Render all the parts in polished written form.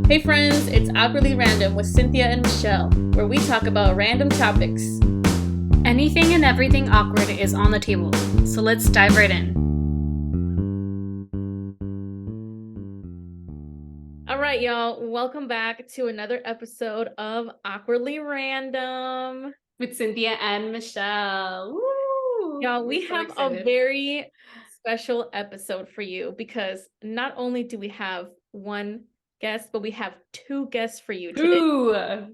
Hey friends, it's Awkwardly Random with Cinthya and Michelle, where we talk about random topics. Anything and everything awkward is on the table, so let's dive right in. All right, y'all, welcome back to another episode of Awkwardly Random With Cinthya and Michelle. Woo! Y'all, we have a very special episode for you because not only do we have one guest, but we have two guests for you today.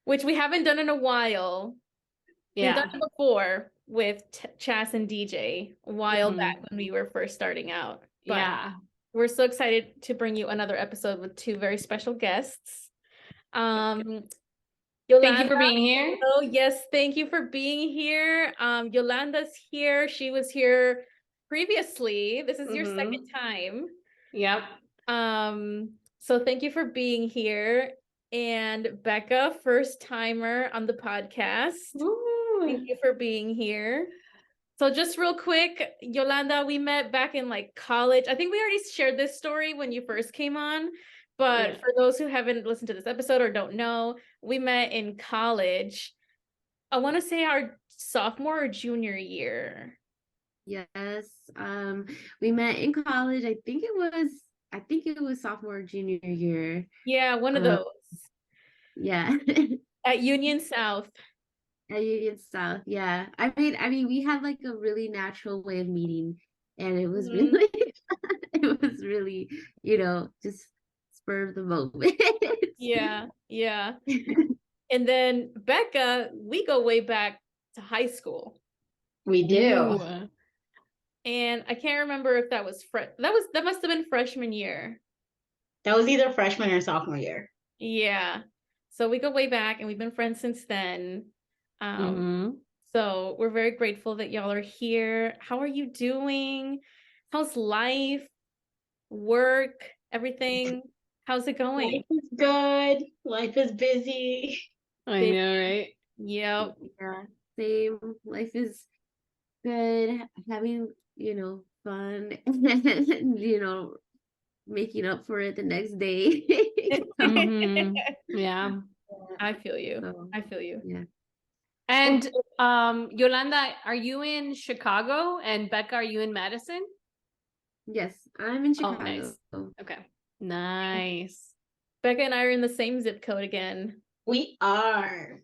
Which we haven't done in a while. Yeah. We've done it before with Chas and DJ a while back when we were first starting out. But yeah. We're so excited to bring you another episode with two very special guests. Yolanda, thank you for being here. Oh, yes, thank you for being here. Yolanda's here. She was here previously. This is your second time. Yep. So thank you for being here. And Bekah, first timer on the podcast. Ooh. Thank you for being here. So just real quick, Yolanda, we met back in like college. I think we already shared this story when you first came on, but for those who haven't listened to this episode or don't know, we met in college. I want to say our sophomore or junior year. Yes. We met in college. I think it was sophomore or junior year. Yeah, one of those. Yeah. At Union South. At Union South, yeah. I mean, we had like a really natural way of meeting, and it was really, it was really, just spur of the moment. Yeah. And then Bekah, we go way back to high school. We do. Ooh. And I can't remember if that was that must have been freshman year. That was either freshman or sophomore year. Yeah. So we go way back and we've been friends since then. So we're very grateful that y'all are here. How are you doing? How's life, work, everything? How's it going? Life is good. Life is busy. I know, right? Yep. Yeah, same. Life is good. Having, fun, and, making up for it the next day. Yeah. I feel you. I feel you. Yeah. And Yolanda, are you in Chicago? And Bekah, are you in Madison? Yes, I'm in Chicago. Oh, nice. Okay. Nice. Bekah and I are in the same zip code again. We are.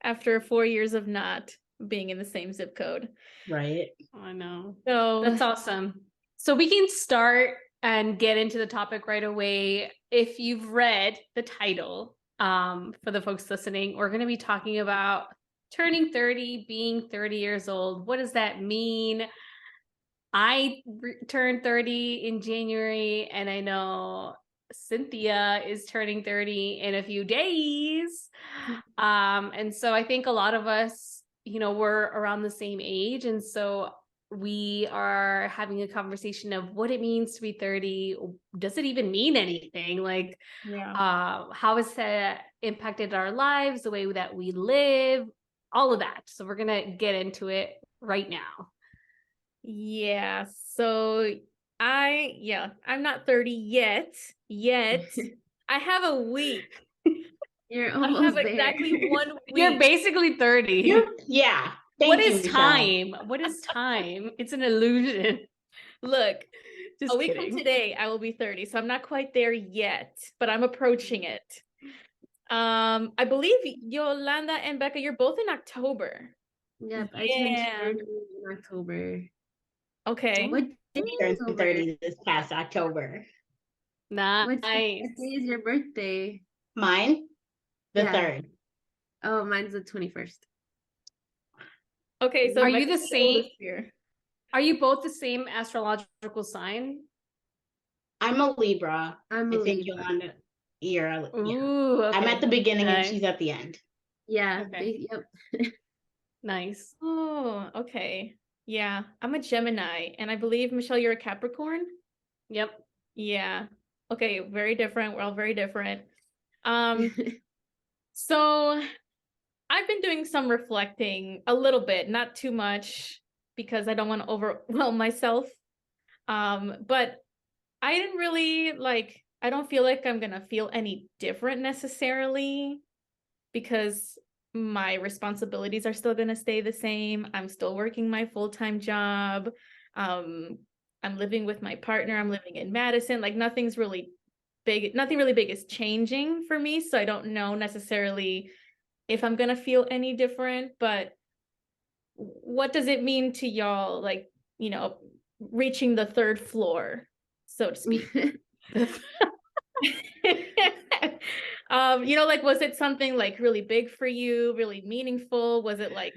After 4 years of not being in the same zip code. Right. I know. So that's awesome. So we can start and get into the topic right away. If you've read the title, for the folks listening, we're going to be talking about turning 30, being 30 years old. What does that mean? I turned 30 in January, and I know Cinthya is turning 30 in a few days. And so I think a lot of us, we're around the same age. And so we are having a conversation of what it means to be 30. Does it even mean anything? Like, how has that impacted our lives, the way that we live, all of that. So we're going to get into it right now. Yeah. So I'm not 30 yet. I have a week. You're almost there. Exactly 1 week. You're basically 30. Yeah. What is time? What is time? It's an illusion. Look, just a week from today, I will be 30. So I'm not quite there yet, but I'm approaching it. I believe Yolanda and Bekah, you're both in October. Yep, I turned 30 in October. Okay. What day is 30 this past October? Nice. What day is your birthday? Mine? The 3rd. Oh, mine's the 21st. Okay, so are you the same? Are you both the same astrological sign? I'm a Libra. I'm a Libra. Yolanda, Ooh, okay. I'm at the beginning and she's at the end. Yeah. Okay. Yep. Nice. Oh, okay. Yeah, I'm a Gemini, and I believe, Michelle, you're a Capricorn? Yep. Yeah. Okay, very different. We're all very different. So I've been doing some reflecting a little bit, not too much, because I don't want to overwhelm myself. But I didn't really I don't feel like I'm gonna feel any different necessarily, because my responsibilities are still gonna stay the same. I'm still working my full-time job. I'm living with my partner. I'm living in Madison. Like nothing really big is changing for me. So I don't know necessarily if I'm gonna feel any different, but what does it mean to y'all, like, you know, reaching the third floor, so to speak? You know, like, was it something like really big for you, really meaningful? Was it like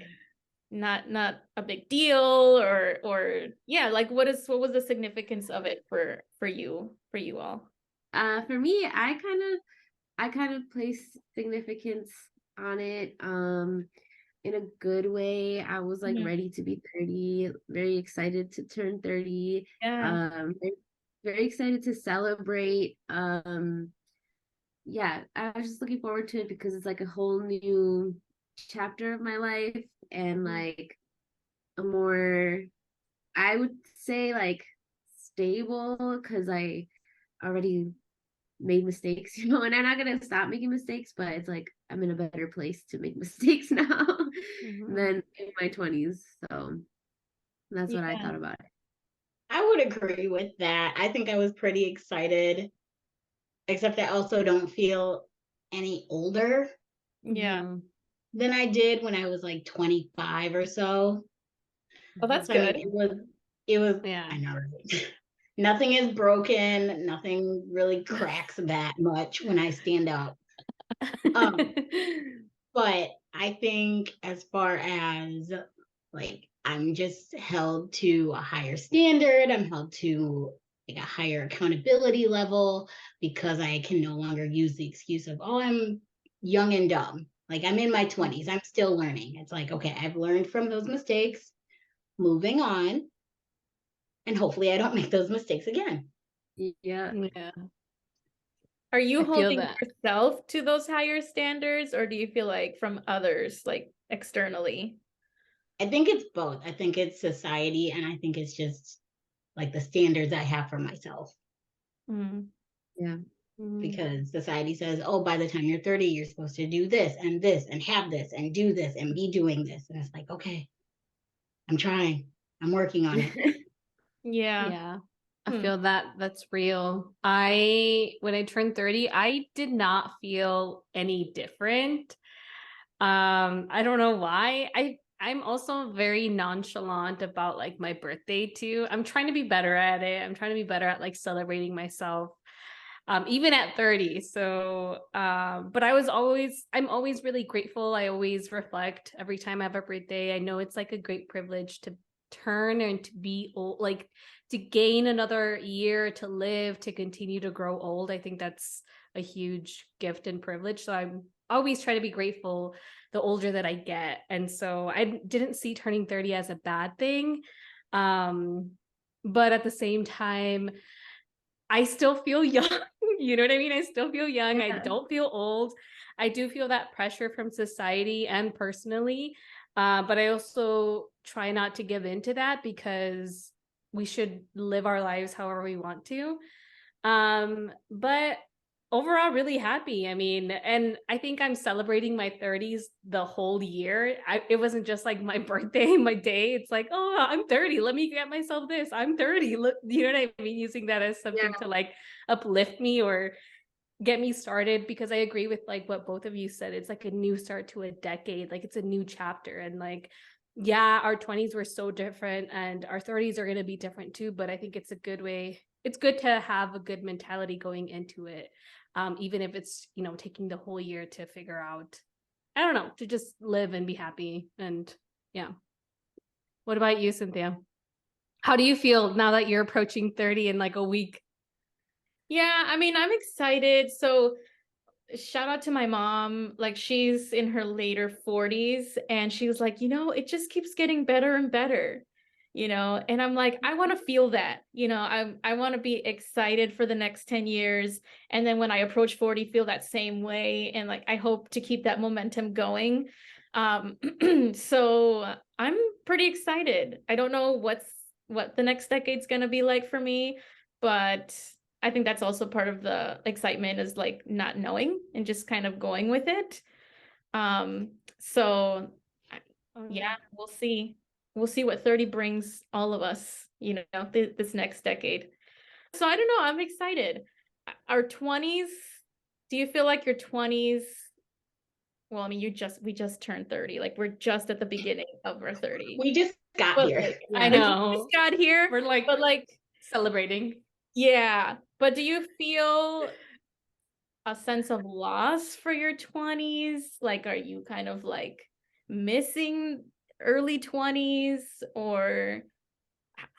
not a big deal, or yeah, like what was the significance of it for you all? For me, I kind of place significance on it in a good way. I was like ready to be 30, very excited to turn 30. Yeah. Very, very excited to celebrate. Yeah, I was just looking forward to it because it's like a whole new chapter of my life and like a more, I would say, like stable, because I already made mistakes, you know, and I'm not gonna stop making mistakes, but it's like I'm in a better place to make mistakes now than in my 20s. So that's what I thought about it. I would agree with that. I think I was pretty excited, except I also don't feel any older Yeah. than I did when I was like 25 or so. Oh, that's So good. I mean, it was, Yeah. I know, right? Nothing is broken. Nothing really cracks that much when I stand up. But I think as far as like, I'm just held to a higher standard. I'm held to like a higher accountability level because I can no longer use the excuse of, oh, I'm young and dumb. Like I'm in my 20s. I'm still learning. It's like, okay, I've learned from those mistakes, moving on. And hopefully I don't make those mistakes again. Yeah. Yeah. Are you I feel holding that. yourself to those higher standards, or do you feel like from others, like externally? I think it's both. I think it's society, and I think it's just like the standards I have for myself. Yeah. Because society says, oh, by the time you're 30, you're supposed to do this and have this and do this and be doing this. And it's like, okay, I'm trying. I'm working on it. Yeah. Yeah. I feel that that's real. When I turned 30, I did not feel any different. I don't know why. I'm also very nonchalant about like my birthday too. I'm trying to be better at it. I'm trying to be better at like celebrating myself. Even at 30. So, but I'm always really grateful. I always reflect every time I have a birthday. I know it's like a great privilege to turn and to be old, like to gain another year to live, to continue to grow old. I think that's a huge gift and privilege. So I'm always trying to be grateful the older that I get. And so I didn't see turning 30 as a bad thing. But at the same time, I still feel young. You know what I mean? I still feel young. I don't feel old. I do feel that pressure from society and personally. But I also try not to give in to that because we should live our lives however we want to. But overall, really happy. I mean, and I think I'm celebrating my 30s the whole year. It wasn't just like my birthday, my day. It's like, oh, I'm 30. Let me get myself this. I'm 30. Look, you know what I mean? Using that as something to like uplift me or get me started, because I agree with like what both of you said. It's like a new start to a decade. Like it's a new chapter. And like, yeah, our 20s were so different and our 30s are going to be different too. But I think it's a good way. It's good to have a good mentality going into it. Even if it's, you know, taking the whole year to figure out, I don't know, to just live and be happy. And yeah. What about you, Cinthia? How do you feel now that you're approaching 30 in like a week? Yeah, I mean, I'm excited. So shout out to my mom. Like she's in her later 40s and she was like, you know, it just keeps getting better and better, you know? And I'm like, I want to feel that, you know, I want to be excited for the next 10 years. And then when I approach 40, feel that same way. And like, I hope to keep that momentum going. So I'm pretty excited. I don't know what the next decade's going to be like for me, but I think that's also part of the excitement, is like not knowing and just kind of going with it. So yeah, we'll see. We'll see what 30 brings all of us, you know, this next decade. So I don't know, I'm excited. Our 20s, do you feel like your 20s, well, I mean, we just turned 30. Like we're just at the beginning of our 30. We just got But here. like, I we know. just got here. We're like, but like celebrating. yeah. But do you feel a sense of loss for your 20s? Like, are you kind of like missing early 20s, or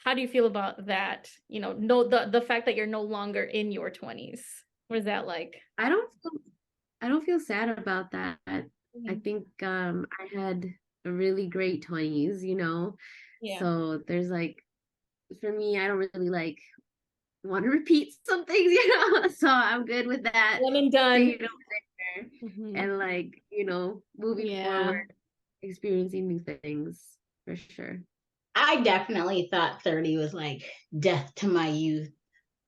how do you feel about that? You know, the fact that you're no longer in your 20s. What is that like? I don't feel sad about that. I think I had a really great 20s, you know. Yeah. So there's like, for me, I don't really like want to repeat some things, you know. So I'm good with that. One and done. Staying over there and like, you know, moving forward, experiencing new things for sure. I definitely thought 30 was like death to my youth.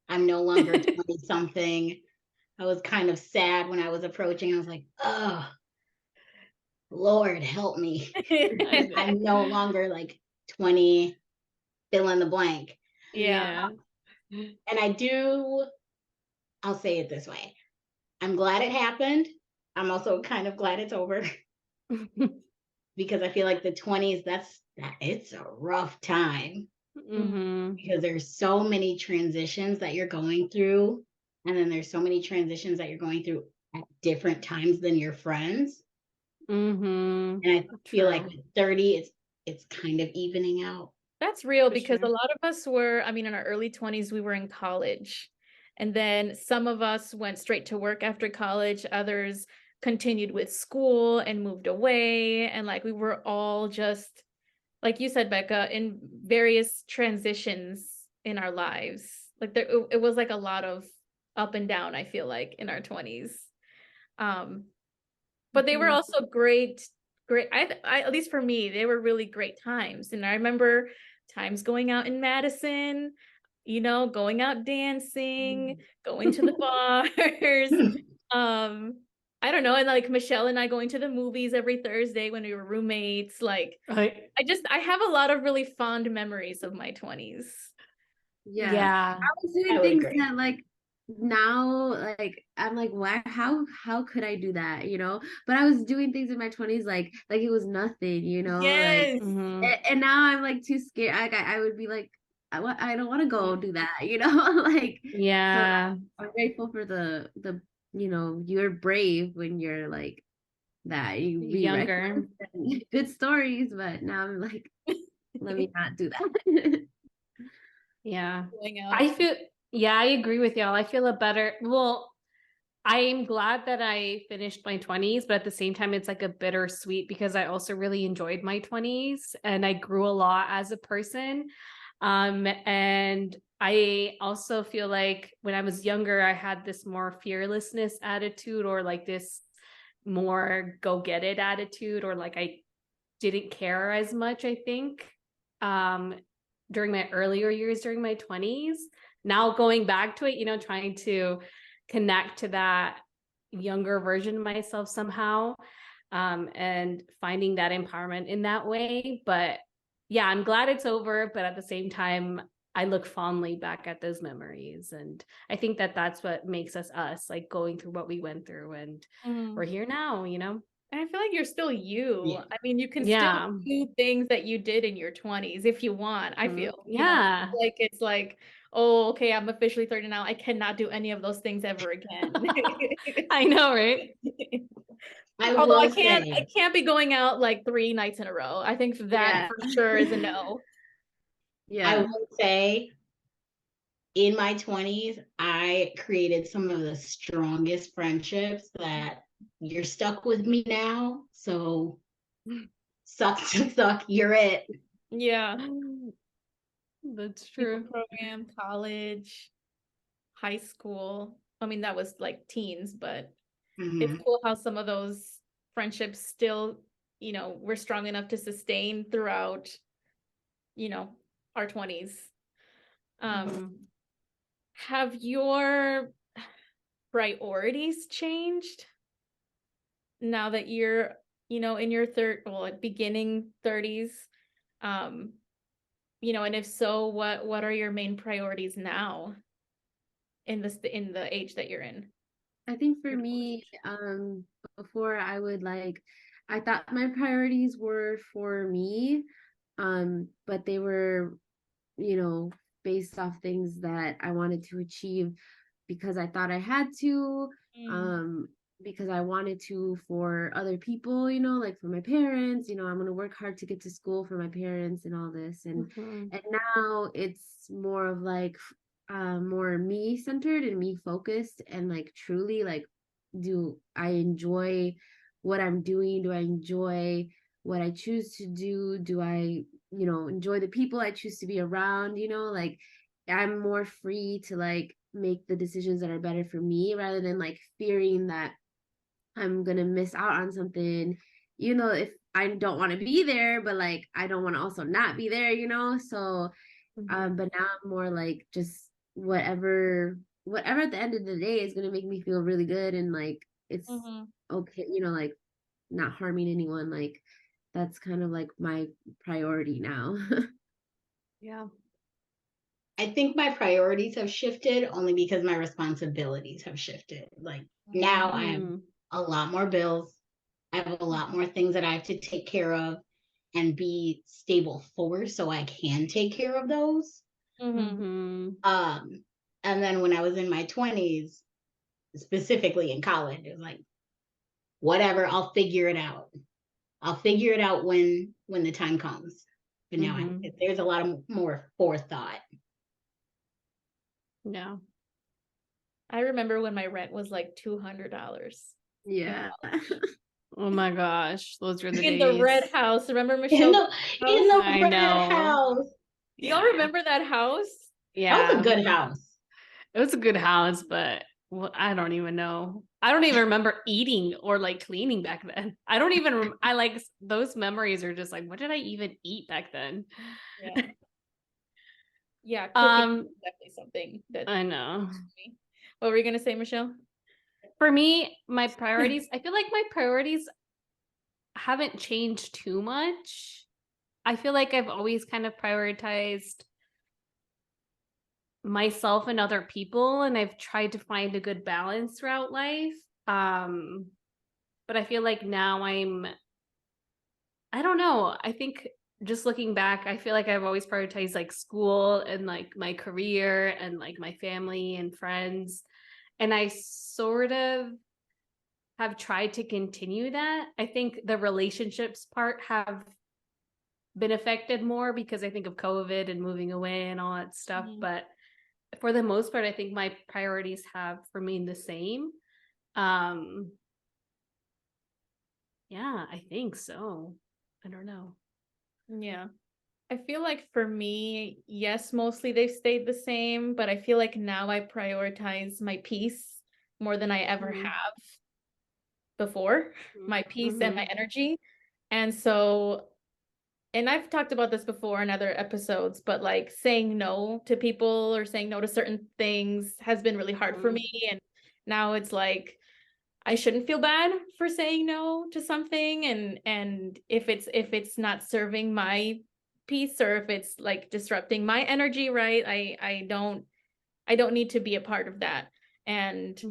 I'm no longer 20 something. I was kind of sad when I was approaching. I was like, oh, Lord, help me. I'm no longer like 20, fill in the blank. Yeah. And I'll say it this way. I'm glad it happened. I'm also kind of glad it's over. Because I feel like the 20s, it's a rough time. Because there's so many transitions that you're going through. And then there's so many transitions that you're going through at different times than your friends. And I feel like with 30, it's kind of evening out. That's real, because a lot of us were, I mean, in our early 20s, we were in college. And then some of us went straight to work after college. Others continued with school and moved away. And like we were all just, like you said, Bekah, in various transitions in our lives. Like it was like a lot of up and down, I feel like, in our 20s. But they were also great. I at least for me, they were really great times. And I remember times going out in Madison, you know, going out dancing, going to the bars. I don't know, and like Michelle and I going to the movies every Thursday when we were roommates. Like I have a lot of really fond memories of my 20s. Yeah. I was doing things that like now, like I'm like, why, how could I do that, you know? But I was doing things in my 20s like it was nothing, you know. Yes. Like and now I'm like too scared. I would be like, I don't want to go do that, you know. Like, so I'm grateful for the you know, you're brave when you're like that, you be younger. Good stories, but now I'm like, let me not do that. I feel, I agree with y'all. I feel I'm glad that I finished my 20s, but at the same time, it's like a bittersweet, because I also really enjoyed my 20s and I grew a lot as a person. And I also feel like when I was younger, I had this more fearlessness attitude, or like this more go get it attitude, or like I didn't care as much, I think, during my earlier years, during my 20s. Now going back to it, you know, trying to connect to that younger version of myself somehow, and finding that empowerment in that way. But yeah, I'm glad it's over, but at the same time, I look fondly back at those memories, and I think that that's what makes us, like going through what we went through, and we're here now, you know. And I feel like you're still you. Yeah. I mean, you can still do things that you did in your 20s if you want, I feel. You know? Like it's like, oh, okay, I'm officially 30 now. I cannot do any of those things ever again. I know, right? Although I can't be going out like 3 nights in a row. I think that for sure is a no. I will say, in my 20s, I created some of the strongest friendships that you're stuck with me now. So suck to suck, you're it. Yeah. That's true. Program, college, high school. I mean, that was like teens, but it's cool how some of those friendships still, you know, we're strong enough to sustain throughout, you know, our 20s. have your priorities changed now that you're, in your beginning 30s? And if so, what are your main priorities now in the age that you're in? I think for me, before I thought my priorities were for me, but they were, based off things that I wanted to achieve because I thought I had to, because I wanted to for other people, like for my parents, I'm going to work hard to get to school for my parents and all this. And now it's more of like more me centered and me focused, and like truly like, do I enjoy what I'm doing? Do I enjoy what I choose to do? Do I, enjoy the people I choose to be around? Like I'm more free to like make the decisions that are better for me, rather than like fearing that I'm gonna miss out on something, if I don't want to be there, but like I don't want to also not be there, so but now I'm more like just whatever at the end of the day is gonna make me feel really good, and like it's okay, like not harming anyone. Like that's kind of like my priority now. Yeah. I think my priorities have shifted only because my responsibilities have shifted. Like now I have a lot more bills. I have a lot more things that I have to take care of and be stable for, so I can take care of those. And then when I was in my 20s, specifically in college, it was like, whatever, I'll figure it out. I'll figure it out when the time comes. But now there's a lot of more forethought. Yeah. I remember when my rent was like $200. Yeah. Oh my gosh, those were the days. In the red house. Remember, Michelle? In the red house. Y'all remember that house? Yeah. That was a good house. It was a good house, but I don't even know. I don't even remember eating or like cleaning back then. I don't even, I like those memories are just like, what did I even eat back then? Yeah. Yeah. Cooking is definitely something that I know. What were you going to say, Michelle? For me, my priorities, I feel like my priorities haven't changed too much. I feel like I've always kind of prioritized myself and other people, and I've tried to find a good balance throughout life. But I feel like now I don't know. I think just looking back, I feel like I've always prioritized like school and like my career and like my family and friends. And I sort of have tried to continue that. I think the relationships part have been affected more because I think of COVID and moving away and all that stuff. But for the most part, I think my priorities have remained the same. Yeah, I think so. I don't know. Yeah. I feel like for me, yes, mostly they've stayed the same, but I feel like now I prioritize my peace more than I ever have before, my peace and my energy. And so, and I've talked about this before in other episodes, but like saying no to people or saying no to certain things has been really hard for me. And now it's like, I shouldn't feel bad for saying no to something. And if it's not serving my peace, or if it's like disrupting my energy, right? I don't need to be a part of that. And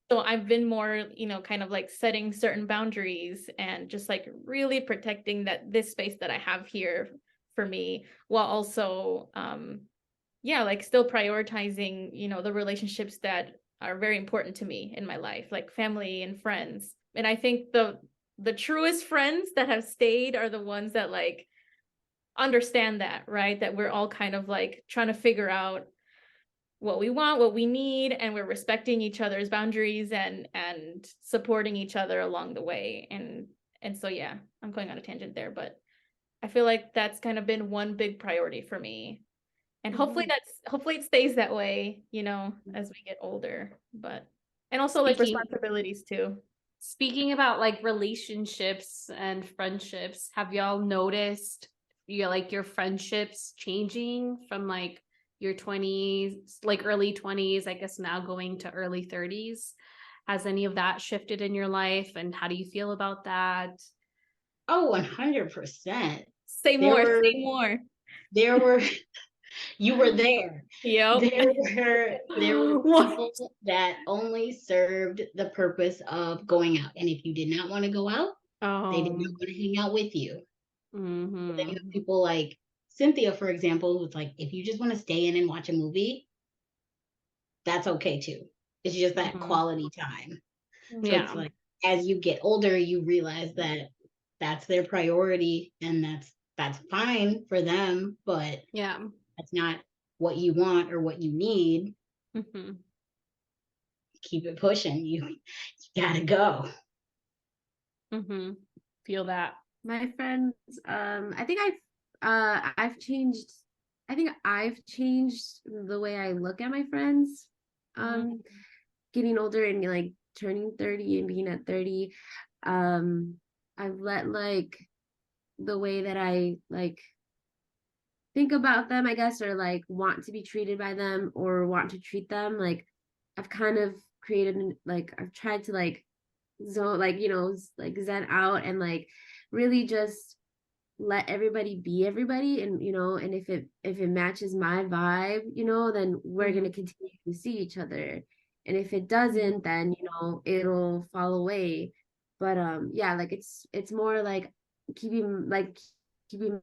so I've been more, kind of like setting certain boundaries and just like really protecting this space that I have here for me, while also, like still prioritizing, the relationships that are very important to me in my life, like family and friends. And I think the truest friends that have stayed are the ones that like understand that, right? That we're all kind of like trying to figure out what we want, what we need, and we're respecting each other's boundaries and supporting each other along the way. And so, yeah, I'm going on a tangent there, but I feel like that's kind of been one big priority for me. And hopefully it stays that way, as we get older, and also like responsibilities too. Speaking about like relationships and friendships, have y'all noticed your friendships changing from like your 20s, like early 20s, I guess now going to early 30s. Has any of that shifted in your life, and how do you feel about that? Oh, 100%. Say There more, were, say more. there were, you were there. Yep. There were What? people that only served the purpose of going out. And if you did not want to go out, they did not want to hang out with you. Then you have people like Cynthia, for example, who's like, if you just want to stay in and watch a movie, that's okay too. It's just that quality time. So it's like, as you get older, you realize that that's their priority, and that's fine for them, but that's not what you want or what you need. Keep it pushing. You gotta go. Feel that. My friends, I think I've changed. I think I've changed the way I look at my friends. Getting older and like turning 30 and being at 30. I've let like the way that I like think about them, I guess, or like want to be treated by them or want to treat them. Like I've kind of created like I've tried to like zone, like, you know, like zen out and like really just let everybody be everybody. And, you know, and if it matches my vibe, you know, then we're going to continue to see each other. And if it doesn't, then, you know, it'll fall away. But yeah, like it's more like keeping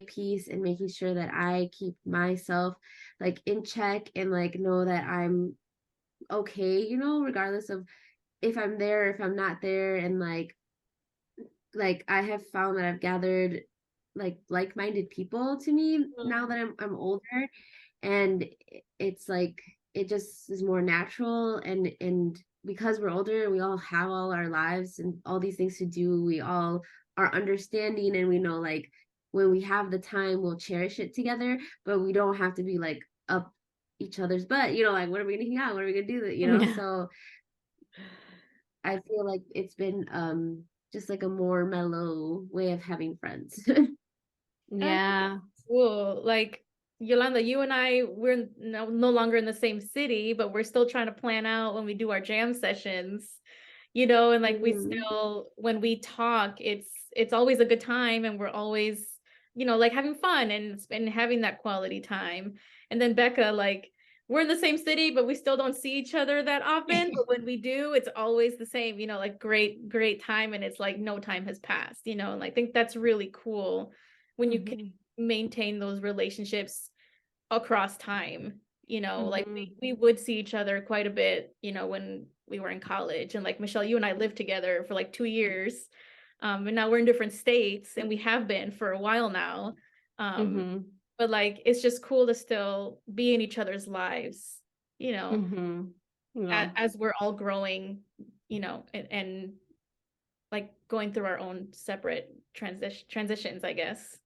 peace and making sure that I keep myself like in check and like know that I'm okay, you know, regardless of if I'm there, if I'm not there. And like I have found that I've gathered like-minded people to me now that I'm older, and it's like it just is more natural. And because we're older, we all have all our lives and all these things to do, we all are understanding, and we know like when we have the time, we'll cherish it together, but we don't have to be like up each other's butt, you know, like when are we gonna hang out, what are we gonna do, you know? So I feel like it's been just like a more mellow way of having friends. Cool. Like Yolanda, you and I, we're no longer in the same city, but we're still trying to plan out when we do our jam sessions, you know, and like we still, when we talk, it's always a good time, and we're always, you know, like having fun and having that quality time. And then Bekah, like we're in the same city, but we still don't see each other that often. But when we do, it's always the same, you know, like great time, and it's like no time has passed, you know. And I think that's really cool when you can maintain those relationships across time, you know. Like we would see each other quite a bit, you know, when we were in college. And like Michelle, you and I lived together for like 2 years, and now we're in different states, and we have been for a while now. But like it's just cool to still be in each other's lives, you know, as we're all growing, you know, and like going through our own separate transitions, I guess.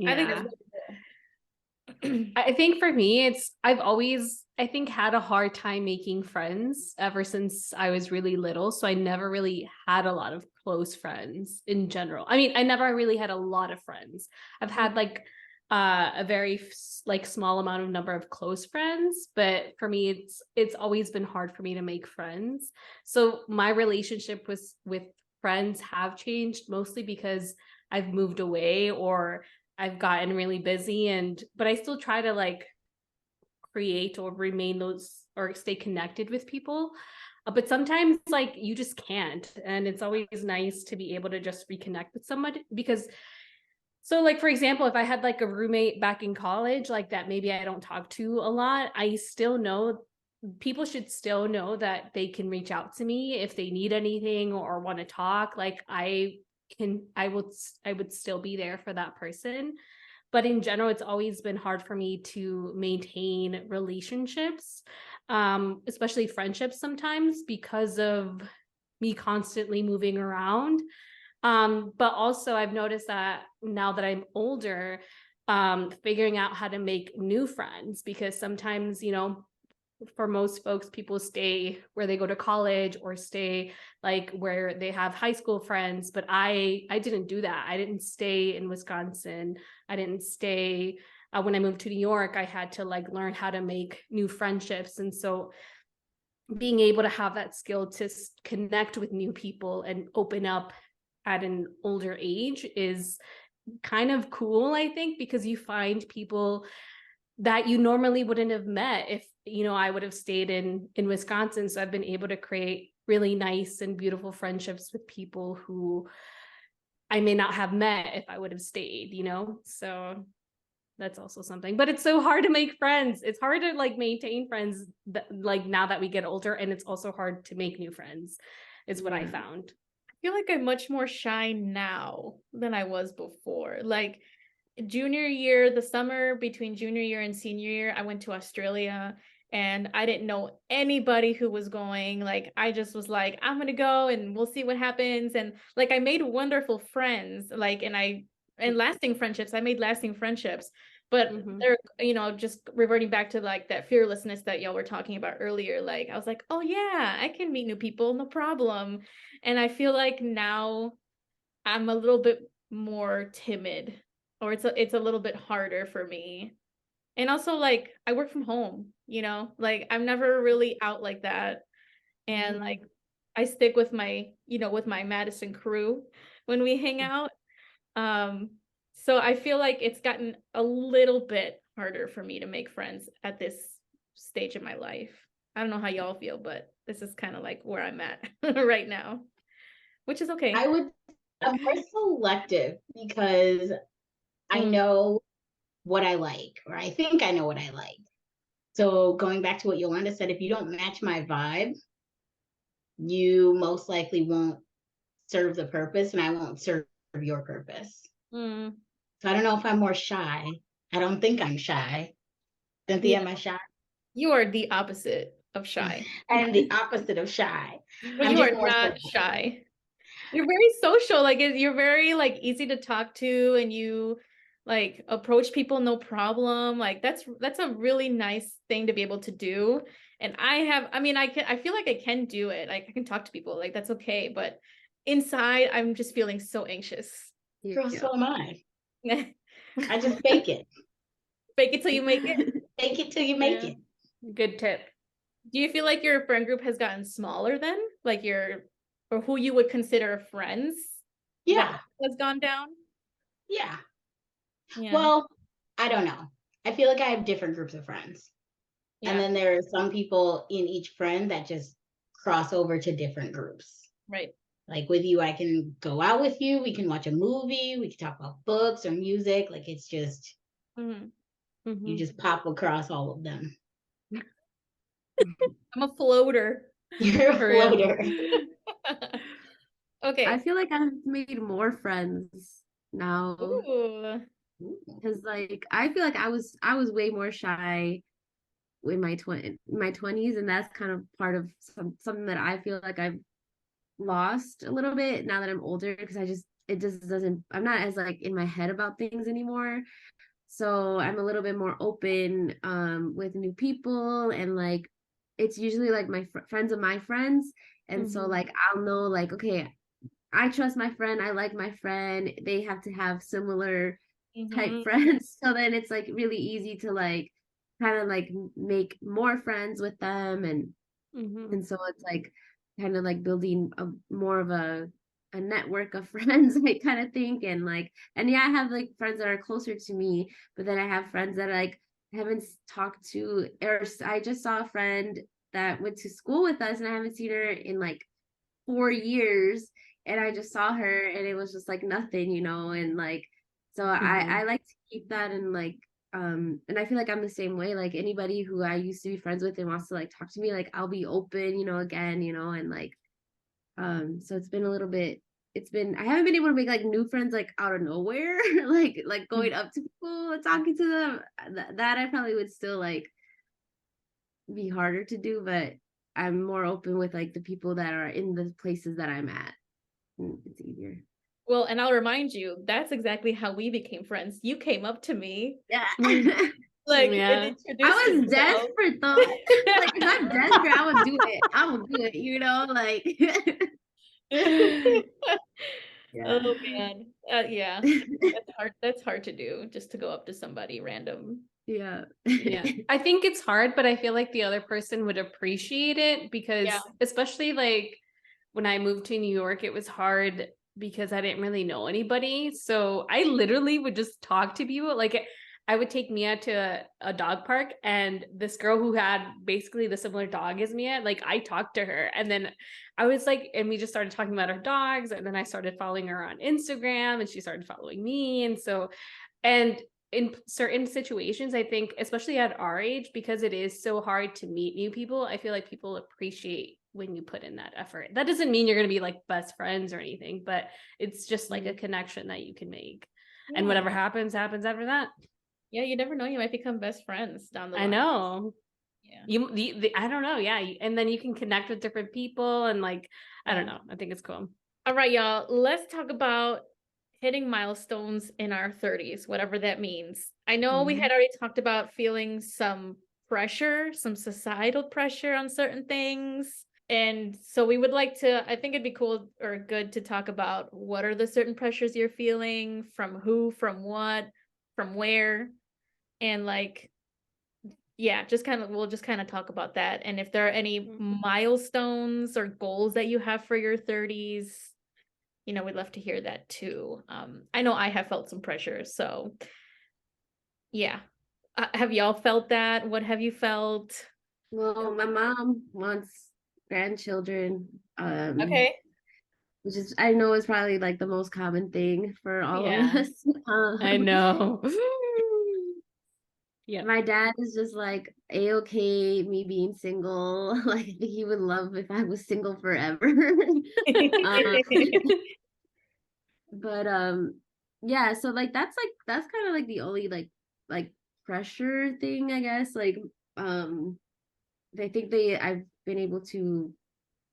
I think that's I think for me, I've always, I think, had a hard time making friends ever since I was really little. So I never really had a lot of close friends in general. I mean, I never really had a lot of friends. I've had like a very like small amount of number of close friends, but for me, it's always been hard for me to make friends. So my relationship with friends have changed, mostly because I've moved away or I've gotten really busy, but I still try to like create or remain those or stay connected with people. But sometimes like you just can't. And it's always nice to be able to just reconnect with somebody, because so like, for example, if I had like a roommate back in college, like that maybe I don't talk to a lot, I still know people should still know that they can reach out to me if they need anything or want to talk. Like I would still be there for that person. But in general, it's always been hard for me to maintain relationships, especially friendships sometimes, because of me constantly moving around. But also I've noticed that now that I'm older, figuring out how to make new friends, because sometimes, you know, for most folks, people stay where they go to college or stay like where they have high school friends. But I didn't do that. I didn't stay in Wisconsin. I didn't stay when I moved to New York, I had to like learn how to make new friendships. And so being able to have that skill to connect with new people and open up at an older age is kind of cool, I think, because you find people that you normally wouldn't have met if, you know, I would have stayed in Wisconsin. So I've been able to create really nice and beautiful friendships with people who I may not have met if I would have stayed, you know? So that's also something, but it's so hard to make friends. It's hard to like maintain friends that, like now that we get older, and it's also hard to make new friends is what I found. I feel like I'm much more shy now than I was before. Like junior year, the summer between junior year and senior year, I went to Australia and I didn't know anybody who was going. Like I just was like, I'm gonna go and we'll see what happens. And like I made wonderful friends, like and lasting friendships. I made lasting friendships. But they're, you know, just reverting back to like that fearlessness that y'all were talking about earlier. Like I was like, oh yeah, I can meet new people, no problem. And I feel like now I'm a little bit more timid, or it's a little bit harder for me. And also like I work from home, you know, like I'm never really out like that. And like I stick with my, you know, with my Madison crew when we hang out. So I feel like it's gotten a little bit harder for me to make friends at this stage of my life. I don't know how y'all feel, but this is kind of like where I'm at right now, which is okay. I'm more selective because I know what I like, or I think I know what I like. So going back to what Yolanda said, if you don't match my vibe, you most likely won't serve the purpose, and I won't serve your purpose. So I don't know if I'm more shy. I don't think I'm shy. Cynthia, am I shy? You are the opposite of shy. I'm the opposite of shy. But you are not shy. You're very social. Like you're very like easy to talk to, and you like approach people no problem. Like that's a really nice thing to be able to do. And I feel like I can do it. Like I can talk to people. Like that's okay. But inside, I'm just feeling so anxious. Girl, so am I. I just fake it. Fake it till you make it. Fake it till you make it. Good tip. Do you feel like your friend group has gotten smaller then? Like or who you would consider friends? Yeah. Has gone down? Yeah. Well, I don't know. I feel like I have different groups of friends. And then there are some people in each friend that just cross over to different groups. Right. Like with you, I can go out with you. We can watch a movie. We can talk about books or music. Like it's just, you just pop across all of them. I'm a floater. You're a floater. Okay. I feel like I've made more friends now. Because like I feel like I was way more shy in my 20s, and that's kind of part of something that I feel like I've lost a little bit now that I'm older, because I'm not as like in my head about things anymore. So I'm a little bit more open with new people, and like it's usually like my friends of my friends, and so like I'll know like, okay, I trust my friend, I like my friend, they have to have similar type friends, so then it's like really easy to like kind of like make more friends with them, and so it's like kind of like building more of a network of friends, I kind of think. And like, and yeah, I have like friends that are closer to me, but then I have friends that like I haven't talked to, or I just saw a friend that went to school with us and I haven't seen her in like 4 years, and I just saw her and it was just like nothing, you know. And like, so I like to keep that, and like and I feel like I'm the same way. Like anybody who I used to be friends with and wants to like talk to me, like I'll be open, you know, again, you know. And like so it's been a little bit, I haven't been able to make like new friends like out of nowhere, like going up to people and talking to them. That I probably would still like be harder to do, but I'm more open with like the people that are in the places that I'm at. It's easier. Well, and I'll remind you, that's exactly how we became friends. You came up to me. Yeah. Like, I was desperate though. Like, if I'm desperate, I would do it. I will do it, you know, like. Yeah. Oh man. Yeah. That's hard to do, just to go up to somebody random. Yeah. Yeah. I think it's hard, but I feel like the other person would appreciate it because Yeah. especially like when I moved to New York, it was hard because I didn't really know anybody. So I literally would just talk to people. Like I would take Mia to a dog park, and this girl who had basically the similar dog as Mia, like I talked to her, and then I was like, and we just started talking about our dogs, and then I started following her on Instagram, and she started following me, and so, and in certain situations, I think, especially at our age, because it is so hard to meet new people, I feel like people appreciate when you put in that effort. That doesn't mean you're going to be like best friends or anything, but it's just like a connection that you can make. And whatever happens, happens after that. Yeah, you never know. You might become best friends down the line. I know. Yeah. I don't know. Yeah. And then you can connect with different people and like, I don't know. I think it's cool. All right, y'all. Let's talk about hitting milestones in our 30s, whatever that means. I know we had already talked about feeling some pressure, some societal pressure on certain things. And so we would like to, I think it'd be cool or good to talk about what are the certain pressures you're feeling, from who, from what, from where, and like, yeah, we'll just kind of talk about that. And if there are any milestones or goals that you have for your 30s, we'd love to hear that too. I know I have felt some pressure, so yeah. Have y'all felt that? What have you felt? Well, my mom wants grandchildren. Okay. Which is, I know, is probably like the most common thing for all of Yeah. us. I know. Yeah. My dad is just like A-okay me being single. Like he would love if I was single forever. But yeah, so like that's kind of like the only like pressure thing, I guess. Like I think I've been able to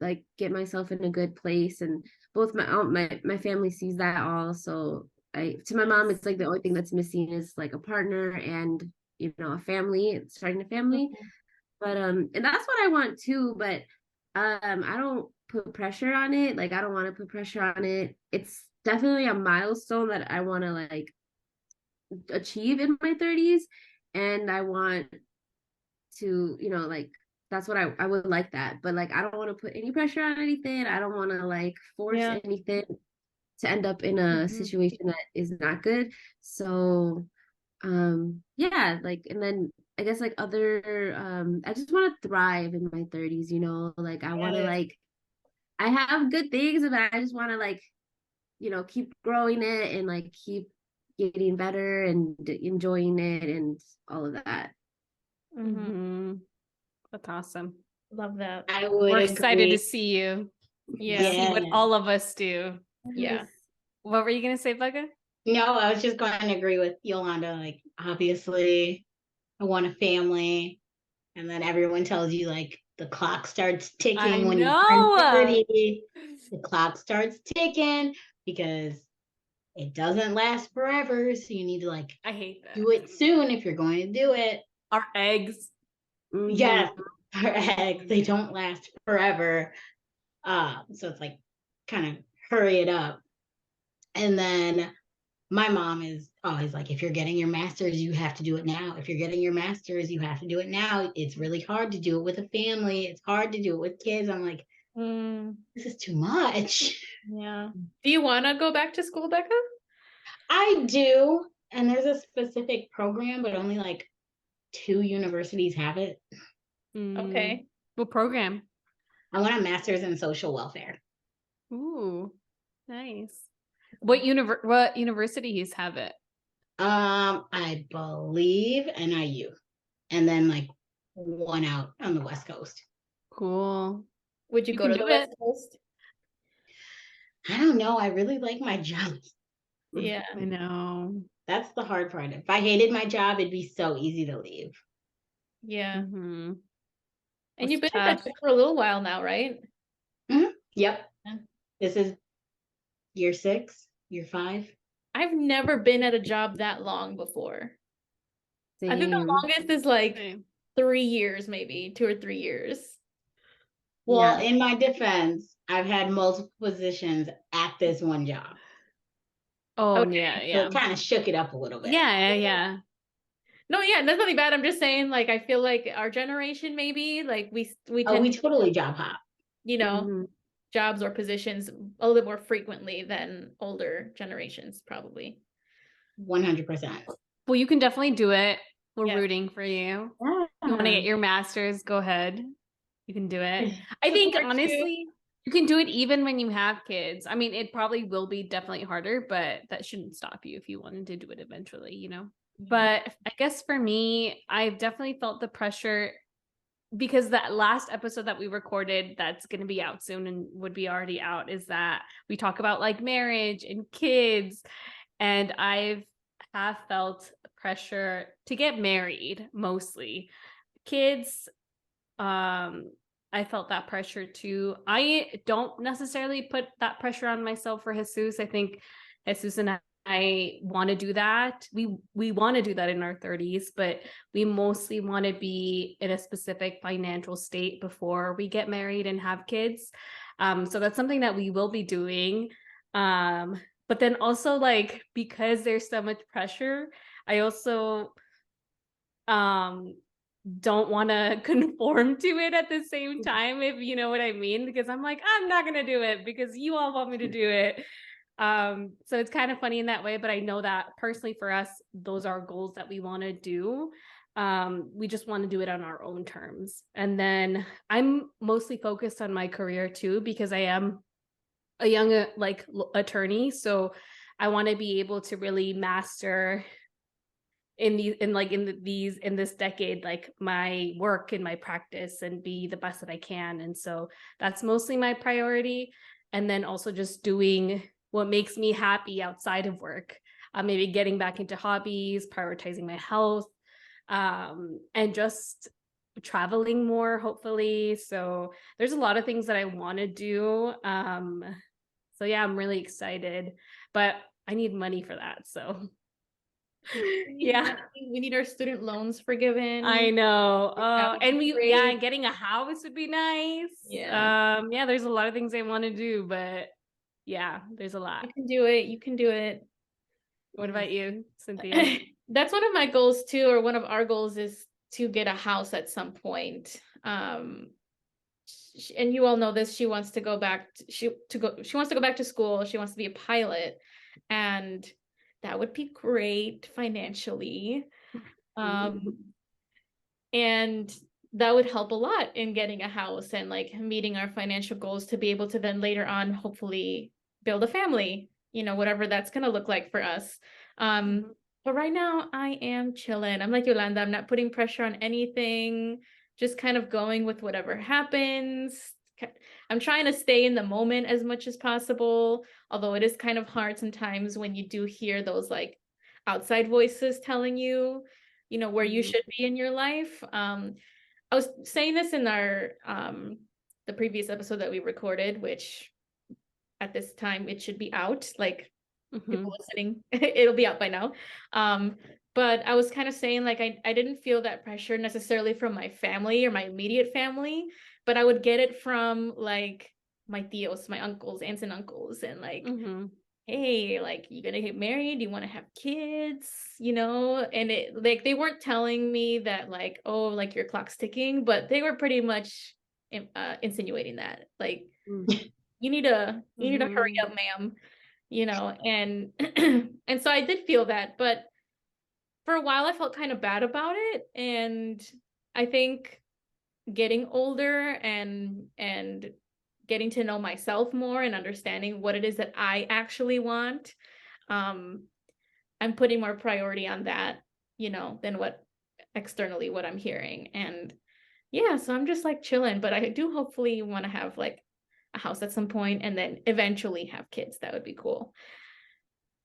like get myself in a good place, and both my family sees that all. So to my mom, it's like the only thing that's missing is like a partner and a family, starting a family. But and that's what I want too, but I don't put pressure on it. Like I don't want to put pressure on it. It's definitely a milestone that I want to like achieve in my 30s, and I want to like that's what I would like that, but like I don't want to put any pressure on anything. I don't want to like force anything to end up in a situation that is not good. So yeah, like, and then I guess like other I just want to thrive in my 30s, like I want to like I have good things, but I just want to like keep growing it and like keep getting better and enjoying it and all of that. That's awesome. Love that. We're excited to see you. Yeah. See what all of us do. Yeah. What were you gonna say, Bekah? No, I was just going to agree with Yolanda. Like, obviously, I want a family, and then everyone tells you like the clock starts ticking when you turn 30. The clock starts ticking because it doesn't last forever. So you need to like I hate that. do it soon if you're going to do it. Our eggs. Yes, our eggs, they don't last forever. So it's like kind of hurry it up. And then my mom is always like, if you're getting your master's, you have to do it now. If you're getting your master's, you have to do it now. It's really hard to do it with a family. It's hard to do it with kids. I'm like, this is too much. Yeah. Do you want to go back to school, Bekah? I do. And there's a specific program, but only like 2 universities have it. Okay. What program? I want a master's in social welfare. Ooh, nice. What universities have it? I believe NIU, and then like one out on the West Coast. Cool. Would you go to the West Coast? I don't know. I really like my job. Yeah, I know. That's the hard part. If I hated my job, it'd be so easy to leave. Yeah. And That's you've been tough. at that for a little while now, right? Yep. This is year 6, year 5. I've never been at a job that long before. Same. I think the longest is like 3 years, maybe 2 or 3 years. Well, in my defense, I've had multiple positions at this one job. Oh, Okay. yeah, So yeah. it kind of shook it up a little bit. Yeah. No, yeah, that's nothing bad. I'm just saying, like, I feel like our generation, maybe, like, we Oh, tend we to, totally job hop. you know, Mhm. jobs or positions a little bit more frequently than older generations, probably. 100%. Well, you can definitely do it. We're Yeah. rooting for you. Yeah. You want to get your master's, go ahead. You can do it. I think Support you. honestly, you can do it even when you have kids. I mean, it probably will be definitely harder, but that shouldn't stop you if you wanted to do it eventually, you know? But I guess for me, I've definitely felt the pressure because that last episode that we recorded that's going to be out soon and would be already out is that we talk about like marriage and kids. And I've have felt pressure to get married mostly. Kids, I felt that pressure too. I don't necessarily put that pressure on myself for Jesus. I think Jesus and I want to do that. We want to do that in our 30s, but we mostly want to be in a specific financial state before we get married and have kids. So that's something that we will be doing. But then also like because there's so much pressure, I also don't want to conform to it at the same time, if you know what I mean, because I'm like, I'm not gonna do it because you all want me to do it. So it's kind of funny in that way, but I know that personally for us, those are goals that we want to do. We just want to do it on our own terms. And then I'm mostly focused on my career too, because I am a young attorney. So I want to be able to really master in this decade, like my work and my practice and be the best that I can. And so that's mostly my priority. And then also just doing what makes me happy outside of work, maybe getting back into hobbies, prioritizing my health, and just traveling more, hopefully. So there's a lot of things that I want to do. So yeah, I'm really excited, but I need money for that. So yeah, we need our student loans forgiven. I know. That would And be and great. getting a house would be nice. Yeah. Yeah, there's a lot of things I want to do, but yeah, there's a lot. You can do it. You can do it. What about you, Cynthia? That's one of my goals too, or one of our goals is to get a house at some point. And you all know this, she wants to go back she wants to go back to school. She wants to be a pilot, and that would be great financially. And that would help a lot in getting a house and like meeting our financial goals to be able to then later on hopefully build a family, you know, whatever that's going to look like for us. But right now I am chilling. I'm like Yolanda, I'm not putting pressure on anything, just kind of going with whatever happens. I'm trying to stay in the moment as much as possible, although it is kind of hard sometimes when you do hear those like outside voices telling you, you know, where you should be in your life. I was saying this in our the previous episode that we recorded, which at this time it should be out, like people listening, it'll be out by now. But I was kind of saying like I didn't feel that pressure necessarily from my family or my immediate family, but I would get it from like my tios, my uncles, aunts and uncles, and like hey, like, you gonna get married? You want to have kids? You know? And it like they weren't telling me that like, oh, like your clock's ticking, but they were pretty much insinuating that like you need to hurry up, ma'am. You know, and and so I did feel that, but for a while I felt kind of bad about it, and I think getting older and getting to know myself more and understanding what it is that I actually want, I'm putting more priority on that, you know, than what externally what I'm hearing. And yeah, so I'm just like chilling, but I do hopefully want to have like a house at some point and then eventually have kids. That would be cool.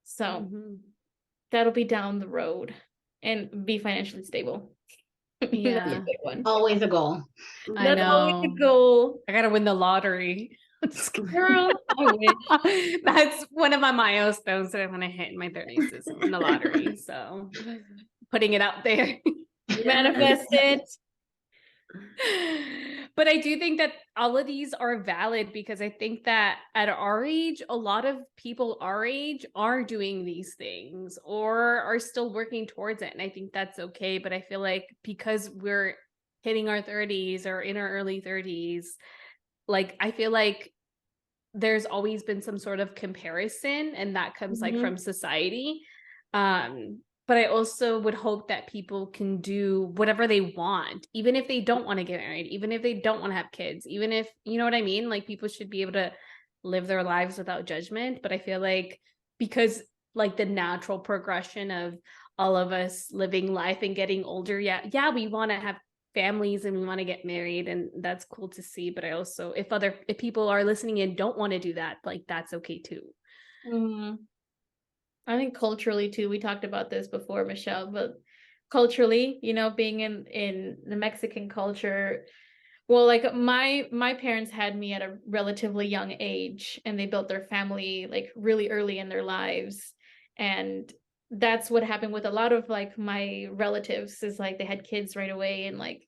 So that'll be down the road and be financially stable. Yeah. That's a big one. Always a goal. I That's always know. a goal. I gotta win the lottery. Girl, I wish. That's one of my milestones that I want to hit in my 30s is win the lottery. So putting it out there. Manifest it. But I do think that all of these are valid because I think that at our age, a lot of people our age are doing these things or are still working towards it. And I think that's okay. But I feel like because we're hitting our 30s or in our early 30s, like I feel like there's always been some sort of comparison, and that comes like from society. But I also would hope that people can do whatever they want, even if they don't want to get married, even if they don't want to have kids, even if, you know what I mean? Like people should be able to live their lives without judgment. But I feel like because like the natural progression of all of us living life and getting older, yeah, we want to have families and we want to get married, and that's cool to see. But I also, if people are listening and don't want to do that, like that's okay too. I think culturally too, we talked about this before, Michelle, but culturally, you know, being in the Mexican culture, well, like my parents had me at a relatively young age, and they built their family like really early in their lives. And that's what happened with a lot of like my relatives, is like they had kids right away, and like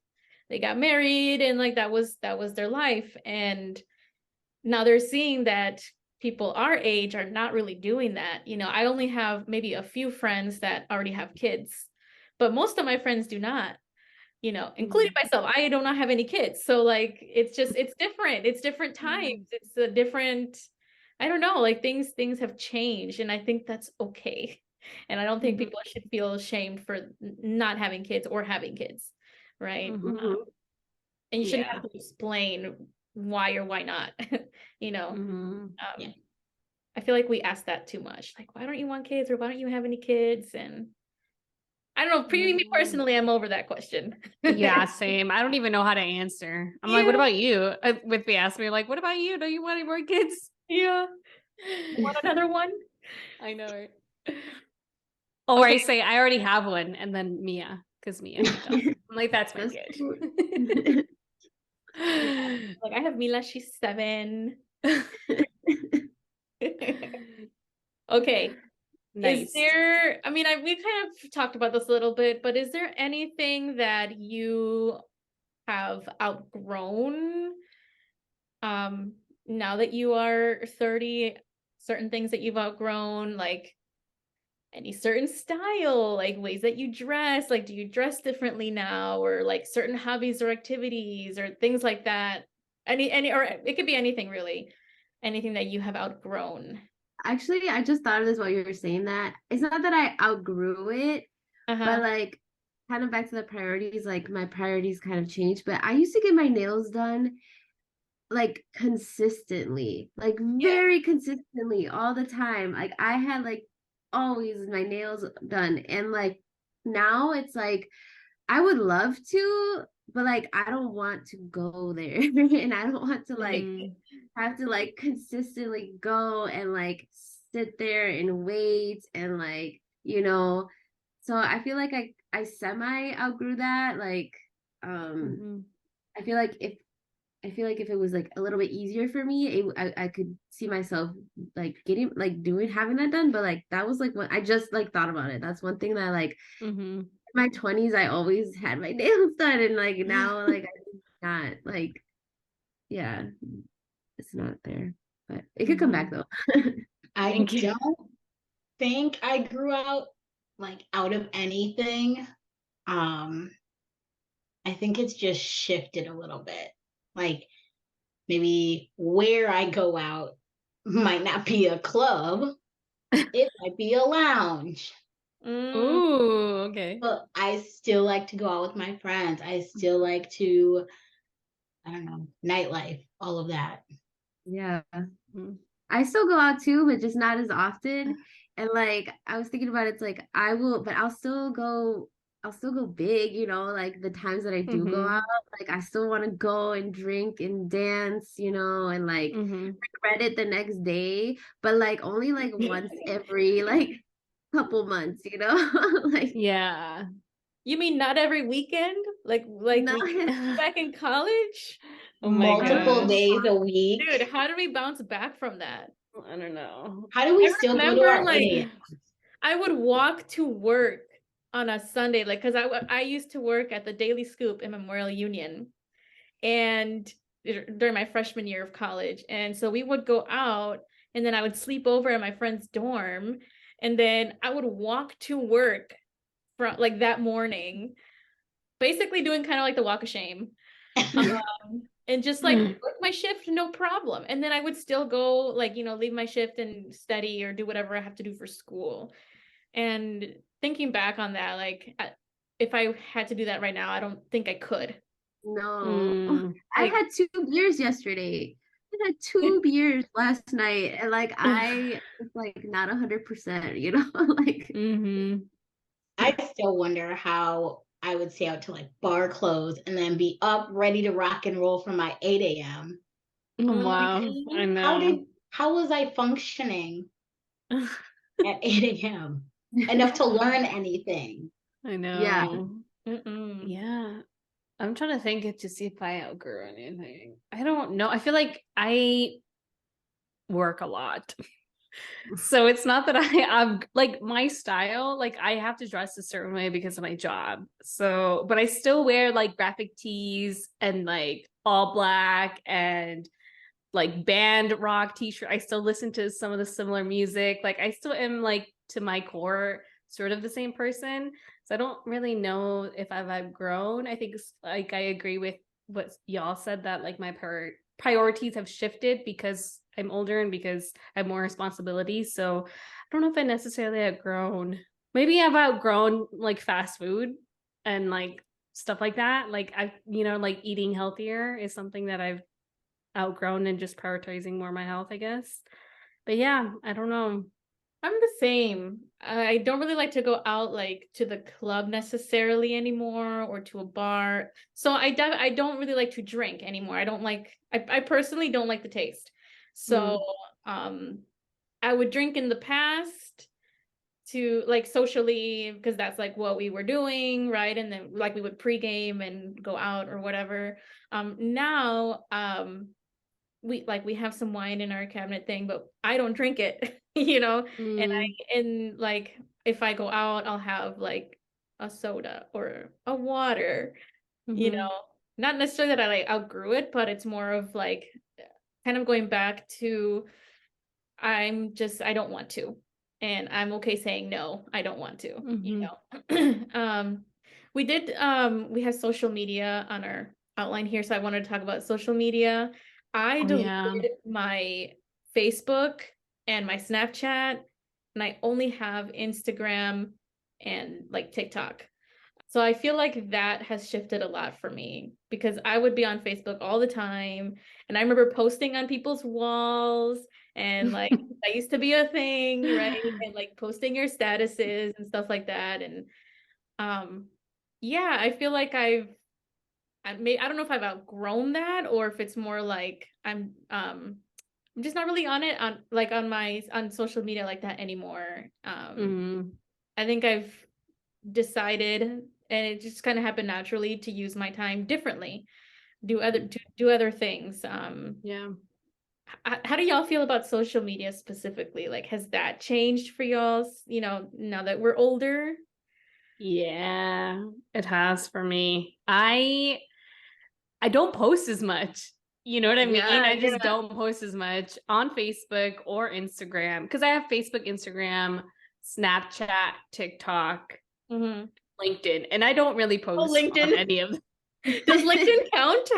they got married, and like that was their life. And now they're seeing that people our age are not really doing that. You know, I only have maybe a few friends that already have kids, but most of my friends do not, you know, including myself. I do not have any kids. So like, it's different. It's different times. It's a different, I don't know, like things have changed, and I think that's okay. And I don't think people should feel ashamed for not having kids or having kids, right? And you shouldn't have to explain why or why not, you know. I feel like we ask that too much. Like, why don't you want kids, or why don't you have any kids? And I don't know, me personally, I'm over that question. Yeah, same. I don't even know how to answer. I'm like, what about you? If they ask me, like, what about you? Do you want any more kids? Yeah. Want another one? I know, right? Or I say, I already have one, and then Mia, because Mia. I'm like, that's my kid. Like, I have Mila, she's 7. Okay. Nice. Is there, I mean, we kind of talked about this a little bit, but is there anything that you have outgrown now that you are 30, certain things that you've outgrown, like any certain style, like ways that you dress, like do you dress differently now, or like certain hobbies or activities or things like that? Any, or it could be anything really, anything that you have outgrown. Actually, I just thought of this while you were saying that. It's not that I outgrew it, but like kind of back to the priorities, like my priorities kind of changed. But I used to get my nails done like consistently, like very consistently all the time. Like I had like always my nails done. And like now it's like I would love to, but like I don't want to go there. And I don't want to like have to like consistently go and like sit there and wait and like, you know. So I feel like I semi outgrew that. Like I feel like if it was like a little bit easier for me, I could see myself like having that done. But like that was like when I just like thought about it. That's one thing that like in my 20s I always had my nails done, and like now like I'm not like, yeah, it's not there, but it could come back though. I don't think I grew out of anything. I think it's just shifted a little bit. Like maybe where I go out might not be a club. It might be a lounge. Ooh, okay. But I still like to go out with my friends. I still like to, I don't know, nightlife, all of that. Yeah. I still go out too, but just not as often. And like I was thinking about it, it's like I'll still go big, you know, like the times that I do go out, like I still want to go and drink and dance, you know, and like regret it the next day, but like only like once every like couple months, you know. Like yeah. You mean not every weekend? Like no. back in college? Oh my Multiple days a week. Dude, how do we bounce back from that? I don't know. How do we still go to our like, I would walk to work on a Sunday, like, because I used to work at the Daily Scoop in Memorial Union. and during my freshman year of college. And so we would go out, and then I would sleep over at my friend's dorm, and then I would walk to work from like that morning, basically doing kind of like the walk of shame. And just like work my shift, no problem. And then I would still go, like, leave my shift and study or do whatever I have to do for school. And thinking back on that, like, if I had to do that right now, I don't think I could. No. I had 2 beers yesterday. I had 2 beers last night, and like I was like not 100%, like. I still wonder how I would stay out to like bar close and then be up ready to rock and roll for my 8 a.m. Wow. Like, I know. How was I functioning at 8 a.m. enough to learn anything? I know. Yeah. Yeah. I'm trying to think to see if I outgrew anything. I don't know. I feel like I work a lot. So it's not that I'm like my style, like I have to dress a certain way because of my job. So, but I still wear like graphic tees and like all black and like band rock t-shirt. I still listen to some of the similar music. Like I still am like to my core sort of the same person. So I don't really know if I've outgrown. I think like I agree with what y'all said, that like my priorities have shifted because I'm older and because I have more responsibilities. So I don't know if I necessarily outgrown. Maybe I've outgrown like fast food and like stuff like that. Like I, like eating healthier is something that I've outgrown and just prioritizing more my health, I guess. But yeah, I don't know. I'm the same. I don't really like to go out like to the club necessarily anymore, or to a bar. So I don't really like to drink anymore. I personally don't like the taste. So I would drink in the past to like socially, because that's like what we were doing, right? And then like we would pregame and go out or whatever. Now we have some wine in our cabinet thing, but I don't drink it, and like if I go out, I'll have like a soda or a water, not necessarily that I like outgrew it, but it's more of like kind of going back to I don't want to, and I'm okay saying no, I don't want to. We have social media on our outline here, so I wanted to talk about social media. I deleted my Facebook and my Snapchat, and I only have Instagram and like TikTok. So I feel like that has shifted a lot for me, because I would be on Facebook all the time, and I remember posting on people's walls, and like that used to be a thing, right? And like posting your statuses and stuff like that. And yeah, I feel like I don't know if I've outgrown that, or if it's more like I'm just not really on it on social media like that anymore. I think I've decided, and it just kind of happened naturally, to use my time differently, do other things. How do y'all feel about social media specifically? Like, has that changed for y'all, now that we're older? Yeah, it has for me. I don't post as much. You know what I mean? I just don't post as much on Facebook or Instagram, because I have Facebook, Instagram, Snapchat, TikTok, LinkedIn, and I don't really post on any of them. Does LinkedIn count?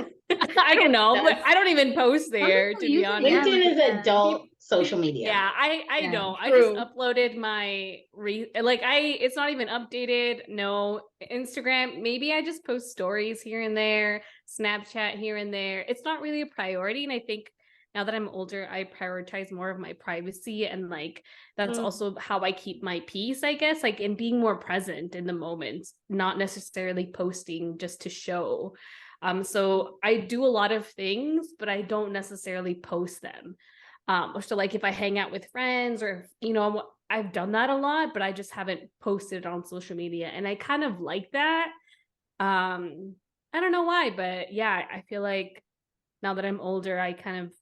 I don't know, but I don't even post there, to be honest. LinkedIn is adult social media. Yeah, I know. I just uploaded my it's not even updated. No, Instagram, maybe I just post stories here and there, Snapchat here and there. It's not really a priority, and I think now that I'm older, I prioritize more of my privacy, and like that's also how I keep my peace, I guess, like in being more present in the moment, not necessarily posting just to show. So I do a lot of things, but I don't necessarily post them. So like if I hang out with friends, or I've done that a lot, but I just haven't posted on social media, and I kind of like that. I don't know why, but yeah, I feel like now that I'm older, I kind of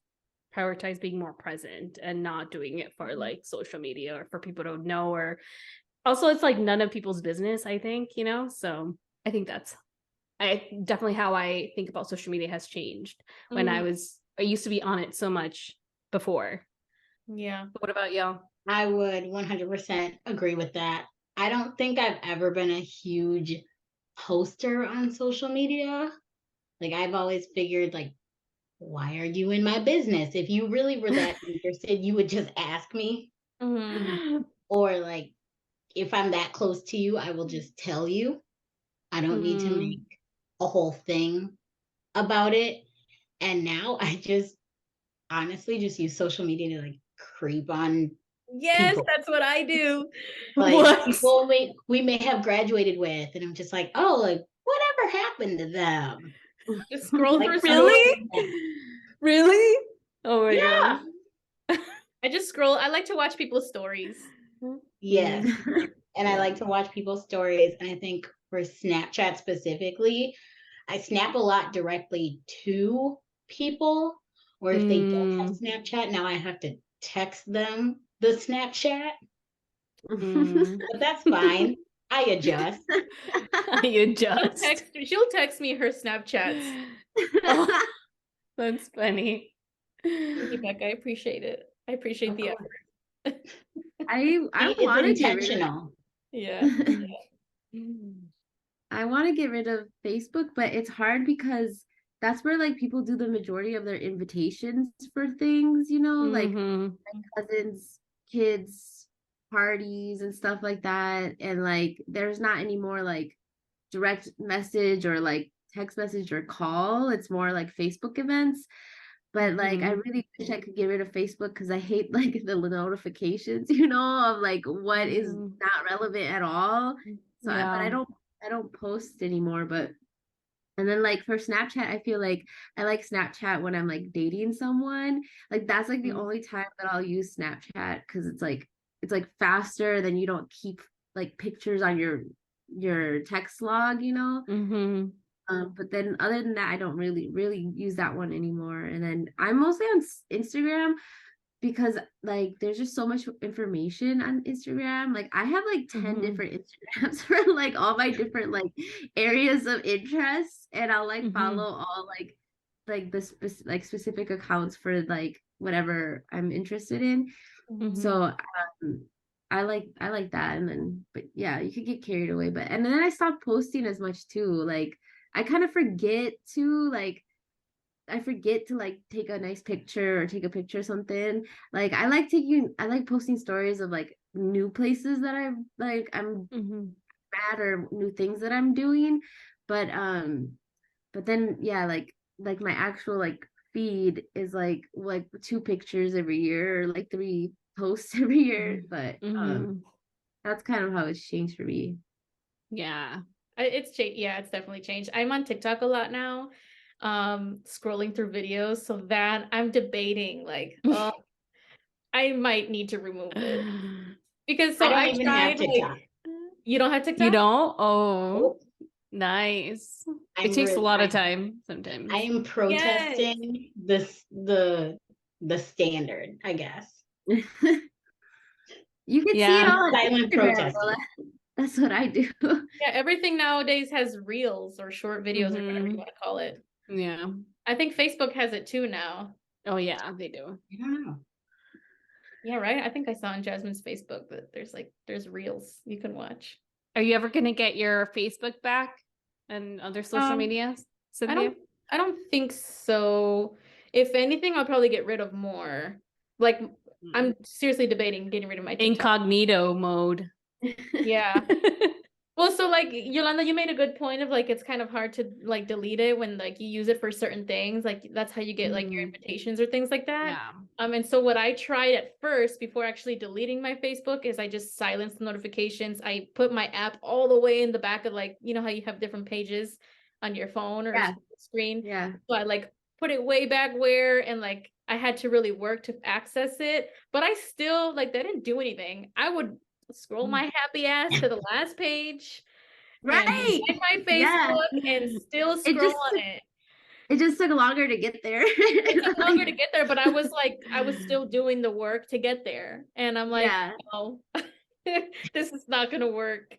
prioritize being more present and not doing it for like social media or for people to know, or also it's like none of people's business, I think, so I think that's definitely how I think about social media has changed when I used to be on it so much before. Yeah. What about y'all? I would 100% agree with that. I don't think I've ever been a huge poster on social media. Like, I've always figured, like, why are you in my business? If you really were that interested, you would just ask me. Or, like, if I'm that close to you, I will just tell you. I don't need to make a whole thing about it. And now I just honestly just use social media to like creep on Yes, people. that's what I do. Like people we may have graduated with, and I'm just like, oh, like whatever happened to them? Just scroll Like, through Really? Really? Oh my yeah. gosh. I just scroll. I like to watch people's stories. Yes. And I like to watch people's stories. And I think for Snapchat specifically, I snap a lot directly to people. Or if they don't have Snapchat, now I have to text them the Snapchat. But that's fine. I adjust. I adjust. She'll text me her Snapchats. Oh, that's funny. Thank you, Becca. I appreciate it. I appreciate the effort. I It's want to get rid of intentional. Yeah. I want to get rid of Facebook, but it's hard because that's where like people do the majority of their invitations for things, you know, like my cousins, kids, parties and stuff like that. And like there's not any more like direct message or like text message or call. It's more like Facebook events. But like I really wish I could get rid of Facebook because I hate like the notifications, you know, of like what is not relevant at all. So but I don't post anymore. But and then like for Snapchat, I feel like I like Snapchat when I'm like dating someone. Like that's like the only time that I'll use Snapchat because it's like faster than you don't keep like pictures on your text log, you know. But then other than that, I don't really use that one anymore. And then I'm mostly on Instagram because like there's just so much information on Instagram. Like I have like 10 different Instagrams for like all my different like areas of interest, and I'll like follow all like the specific accounts for like whatever I'm interested in. So I like that. And then but yeah, you could get carried away. But and then I stopped posting as much too. Like I kind of forget to like take a nice picture or take a picture or something. Like I like posting stories of like new places that I'm at or new things that I'm doing. But then yeah, like my actual like feed is like 2 pictures every year or like 3 posts every year. But that's kind of how it's changed for me. Yeah. It's changed. Yeah, it's definitely changed. I'm on TikTok a lot now, scrolling through videos. So that I'm debating like, oh, I might need to remove it because so I don't even have TikTok. Like, you don't have TikTok? You don't? Oh, nice. It takes a lot of time sometimes. I am protesting the standard, I guess. You can see it all on silent protest. That's what I do. Yeah, everything nowadays has reels or short videos or whatever you want to call it. Yeah. I think Facebook has it too now. Oh yeah, they do. I don't know. Yeah, right. I think I saw on Jasmine's Facebook that there's reels you can watch. Are you ever gonna get your Facebook back and other social medias, Cinthia? I don't think so. If anything, I'll probably get rid of more. Like I'm seriously debating getting rid of my TikTok. Incognito mode. Yeah. Well, so like Yolanda, you made a good point of like it's kind of hard to like delete it when like you use it for certain things. Like that's how you get like your invitations or things like that. Yeah. And so what I tried at first before actually deleting my Facebook is I just silenced the notifications. I put my app all the way in the back of like, you know how you have different pages on your phone or screen. Yeah. So I like put it way back where and like I had to really work to access it. But I still like that didn't do anything. I would scroll my happy ass to the last page, right? And find my Facebook and still scroll on it. It just took longer to get there. It took longer to get there, but I was still doing the work to get there, and I'm like, oh, this is not gonna work.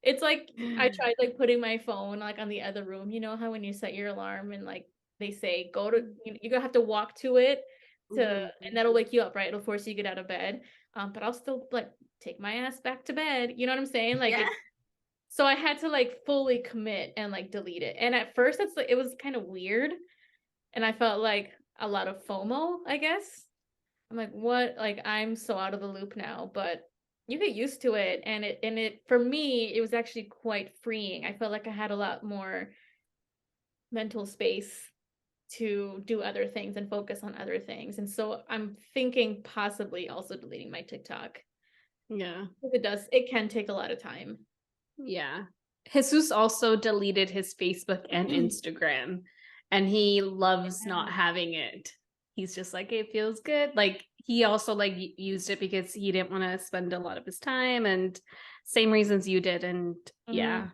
It's like I tried like putting my phone like on the other room. You know how when you set your alarm and like they say go to you're gonna have to walk to it and that'll wake you up, right? It'll force you to get out of bed. But I'll still like take my ass back to bed. You know what I'm saying? Like Yeah. so I had to like fully commit and like delete it. And at first it's like it was kind of weird. And I felt like a lot of FOMO, I guess. I'm like, what? Like I'm so out of the loop now, but you get used to it and it for me it was actually quite freeing. I felt like I had a lot more mental space to do other things and focus on other things. And so I'm thinking possibly also deleting my TikTok. Yeah. It can take a lot of time. Yeah. Jesus also deleted his Facebook and Instagram, and he loves not having it. He's just like, it feels good. Like he also like used it because he didn't want to spend a lot of his time, and same reasons you did. And yeah.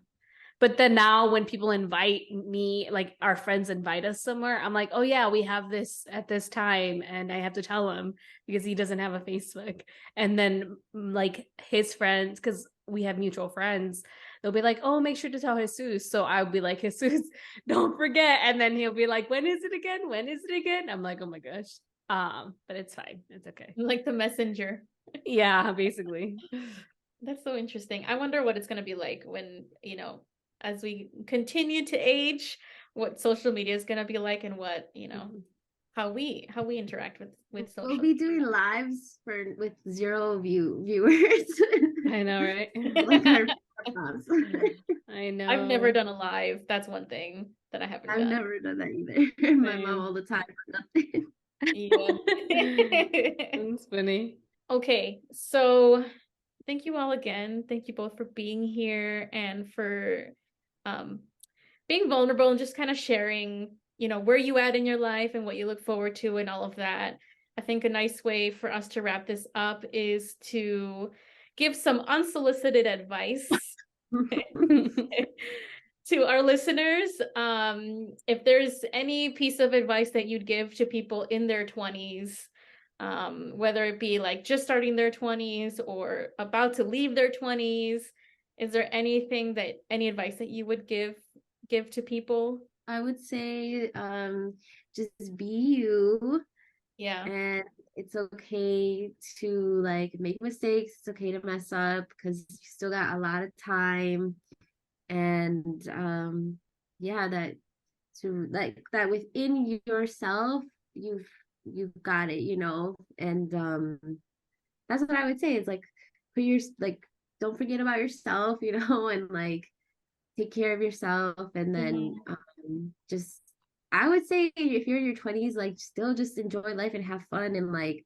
But then now when people invite me, like our friends invite us somewhere, I'm like, oh yeah, we have this at this time. And I have to tell him because he doesn't have a Facebook. And then like his friends, because we have mutual friends, they'll be like, oh, make sure to tell Jesus. So I'll be like, Jesus, don't forget. And then he'll be like, when is it again? When is it again? I'm like, oh my gosh. But it's fine. It's okay. Like the messenger. Yeah, basically. That's so interesting. I wonder what it's going to be like when, as we continue to age, what social media is going to be like and what, how we interact with social We'll be doing lives with zero viewers. I know, right? Like our I know. I've never done a live. That's one thing that I haven't done. I've never done that either. My mom all the time for nothing. Yeah. That's funny. Okay, so thank you all again. Thank you both for being here and for being vulnerable and just kind of sharing, where you at in your life and what you look forward to and all of that. I think a nice way for us to wrap this up is to give some unsolicited advice to our listeners. If there's any piece of advice that you'd give to people in their 20s, whether it be like just starting their 20s or about to leave their 20s, is there any advice that you would give to people? I would say just be you. Yeah. And it's okay to like make mistakes. It's okay to mess up because you still got a lot of time. And that within yourself, you've got it, and that's what I would say is like don't forget about yourself, and like take care of yourself. And then just I would say if you're in your 20s, like still just enjoy life and have fun and like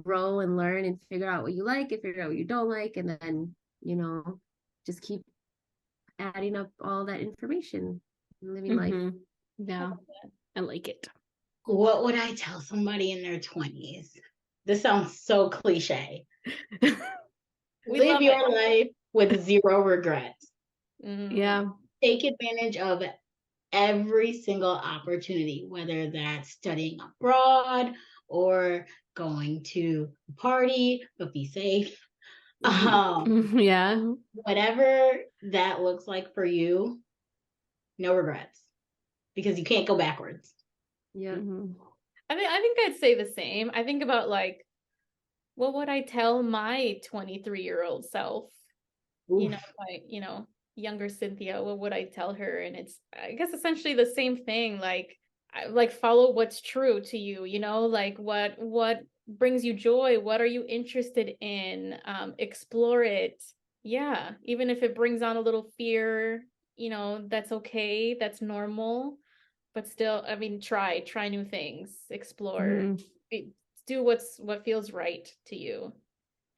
grow and learn and figure out what you like and figure out what you don't like, and then just keep adding up all that information and living life. Yeah, I like it. What would I tell somebody in their 20s? This sounds so cliche. Live your life with zero regrets. Yeah. Take advantage of every single opportunity, whether that's studying abroad or going to a party, but be safe. Yeah. Whatever that looks like for you, no regrets, because you can't go backwards. Yeah. I think I'd say the same. I think about like, what would I tell my 23-year-old self? Oof. Younger Cinthia, what would I tell her? And it's, I guess, essentially the same thing. Like follow what's true to you, like what brings you joy, what are you interested in, explore it. Yeah, even if it brings on a little fear, that's okay, that's normal, but still, I mean, try new things, explore, do what feels right to you.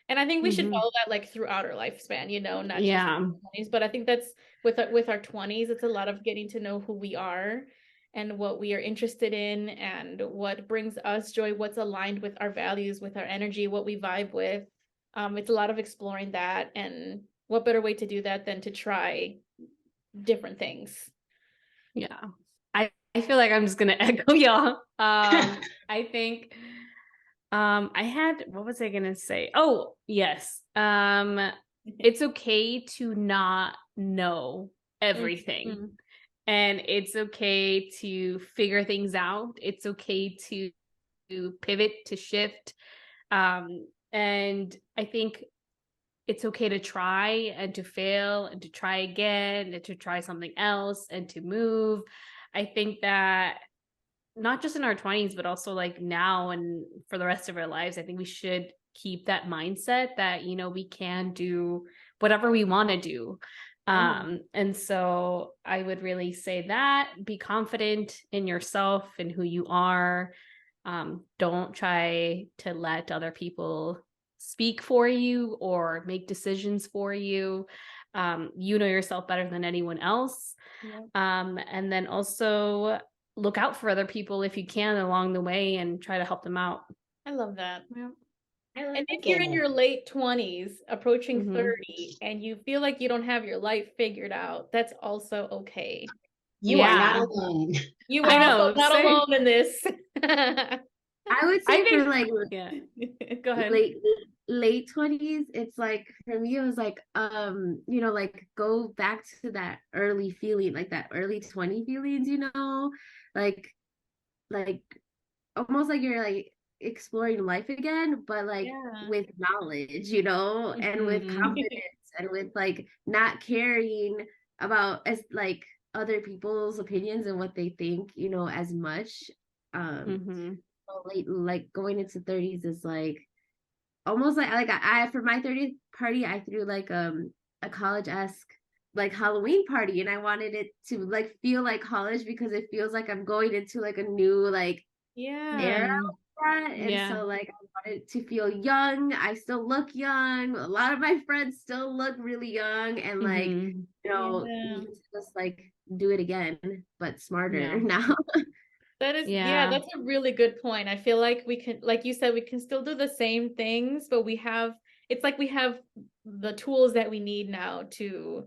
And I think we should follow that like throughout our lifespan, not just in the 20s, but I think that's with our 20s, it's a lot of getting to know who we are and what we are interested in and what brings us joy, what's aligned with our values, with our energy, what we vibe with. It's a lot of exploring that, and what better way to do that than to try different things. Yeah. I feel like I'm just gonna echo y'all. I think what was I gonna say? Oh, yes. it's okay to not know everything. Mm-hmm. And it's okay to figure things out. It's okay to pivot, to shift. And I think it's okay to try and to fail and to try again and to try something else and to move. I think that not just in our 20s, but also like now and for the rest of our lives, I think we should keep that mindset that, you know, we can do whatever we want to do. And so I would really say that be confident in yourself and who you are. Don't try to let other people speak for you or make decisions for you. You know yourself better than anyone else. Yeah. And then also look out for other people if you can along the way and try to help them out. I love that. Yeah. And if you're in your late 20s, approaching Mhm. 30, and you feel like you don't have your life figured out, that's also okay. You are not alone. You I are know, also not same. alone in this. I would say I think, for like yeah. Go ahead. late 20s, it's like for me it was like you know, like go back to that early feeling, like that early 20 feelings, you know, like almost like you're like exploring life again, but like Yeah. with knowledge, you know, and with Mhm. confidence and with like not caring about as like other people's opinions and what they think, you know, as much. Mhm. So late, like going into 30s is like almost like I for my 30th party I threw like a college-esque like Halloween party, and I wanted it to like feel like college because it feels like I'm going into like a new like era Yeah. of that. And Yeah. so like I wanted to feel young. I still look young. A lot of my friends still look really young, and like, Mhm. you know, Yeah. we just like do it again, but smarter Yeah. now. That is, Yeah. that's a really good point. I feel like we can, like you said, we can still do the same things, but it's like we have the tools that we need now to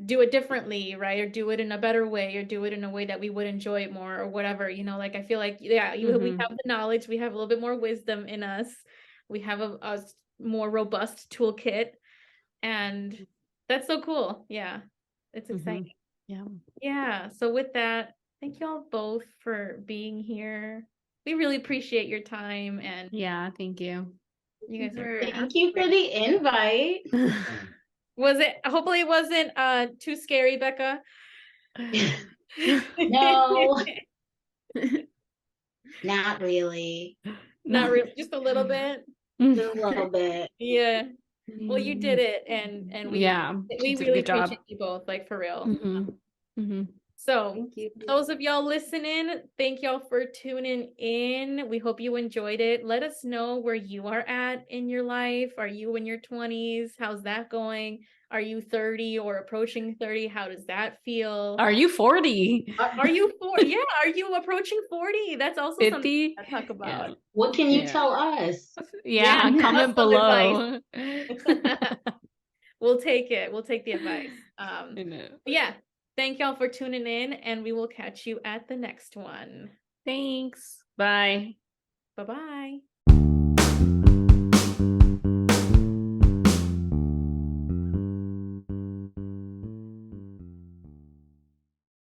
do it differently, right? Or do it in a better way, or do it in a way that we would enjoy it more, or whatever, you know, like I feel like, we Mhm. have the knowledge, we have a little bit more wisdom in us. We have a more robust toolkit, and that's so cool. Yeah. It's exciting. Yeah. Yeah. So with that, thank you all both for being here. We really appreciate your time, and Yeah, thank you. you guys are Thank you for the invite. hopefully it wasn't too scary, Bekah. No, not really. Not really, just a little bit. Just a little bit. Yeah. Well, you did it, and we Yeah, we did a really good job. appreciate you both, like for real. Mhm. Mhm. So Thank you. those of y'all listening, thank y'all for tuning in. We hope you enjoyed it. Let us know where you are at in your life. Are you in your 20s? How's that going? Are you 30 or approaching 30? How does that feel? Are you 40? Are you yeah, are you approaching 40? That's also 50? something to talk about. Yeah. What can you Yeah. tell us? Yeah, Yeah, comment some below. We'll take it. We'll take the advice. I know. Yeah. Thank y'all for tuning in, and we will catch you at the next one. Thanks. Bye. Bye-bye.